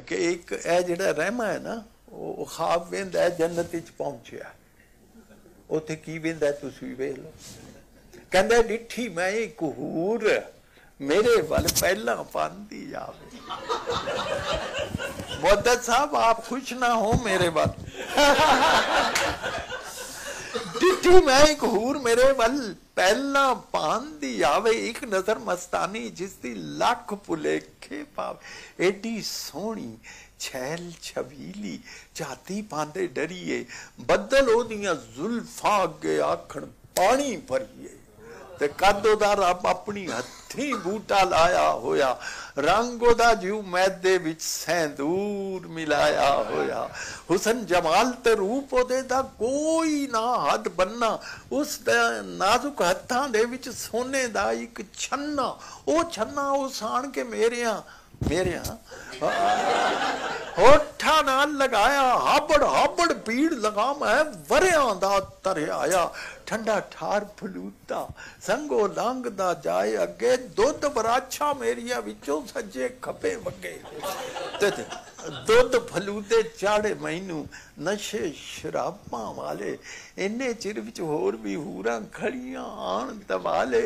कि एक यह जिहड़ा रहमा है ना वो ख्वाब वेंदा जन्नत विच पहुंचिया उत्थे की वेंदा तुसीं वेख लो कहंदा डिठी मैं एक हूर मेरे वल पहला पांदी जावे मुअद्दत साहब आप खुश ना हो मेरे वल डिठी मैं एक हूर मेरे वल पहला पांदी आवे एक नजर मस्तानी जिसदी लख भुलेखे पावे एडी सोहनी छैल छबीली झाती पांदे डरिए बदल ओदियां जुल्फां अगे आखण पानी भरिए ते कद ओदा रब अपनी हथी बूटा लाया होया रंग ओदा जिउ मैदे विच सैंदूर मिलाया होया हुसन जमाल ते रूप ओदे दा कोई ना हद बन्ना उस नाजुक हत्थां दे विच सोने दा एक छन्ना ओ छन्ना उस आण के मेरिया होठा नाल लगाया हाबड़ हाबड़ पीड़ लगा मैं वरियां दा तरे आया ठंडा ठार फलूता संगो लंघ दा जाए अगे दुध बराछा मेरिया विचों सज्जे खपे वगे दुध फलूदे चाड़े मैनू नशे शराबां वाले इन्ने चिर विच होर भी हूरां खड़ियां आण दवाले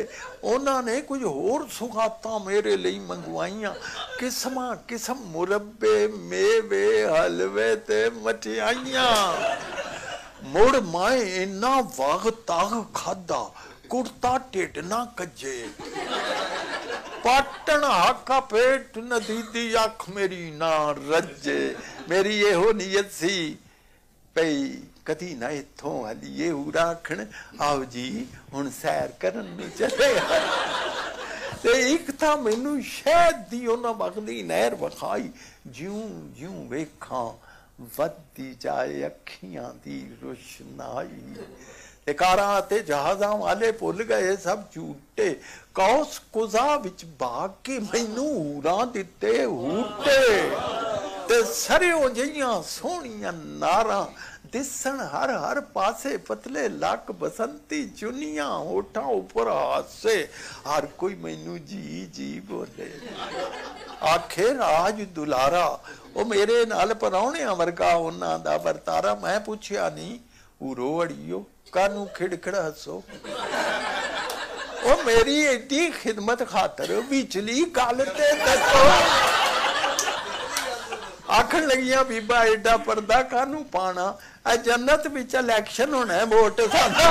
उन्हां ने कुछ होर सुगातां मेरे लई मंगवाइयां किस्मां किस्म मुरब्बे मेवे हलवे ते मठियाइयां मुड़ मैं इन्ना वाग ताग खादा कुर्ता ढिड ना कजे पाटन हाका पेट नदीदी अख मेरी ना रजे मेरी एहो नीयत सी पई कदी ना इथों हलीए हूरा आखण आओ जी हुण सैर करन नूं चले ते एक तां मैनू शहद दी उन्हां वगदी नहर विखाई जिउं जिउं वेखां वधदी जाए अखियां दी रोशनाई ते कारां ते जहाजां वाले भुल गए सब झूठे कौस कुजा विच भाग के मैनू हूरां दिते हूटे ते सरियों जिहियां सोहणियां नारां दिसन हर हर पासे पतले लक बसंती चुनियां होठां उपर हासे हर कोई मैनू जी जी बोले आखे राज दुलारा ओ मेरे नाल परौणियां वर्गा उन्हां दा वरतारा मैं पुछया नहीं उरो अड़ियो कानू खिड़खिड़ हसो ओ मेरी एडी खिदमत खातर बिचली गल ते दसो आखन लगियां बीबा एडा पर्दा कानू पाना जन्नत विच इलेक्शन होना है वोट साडा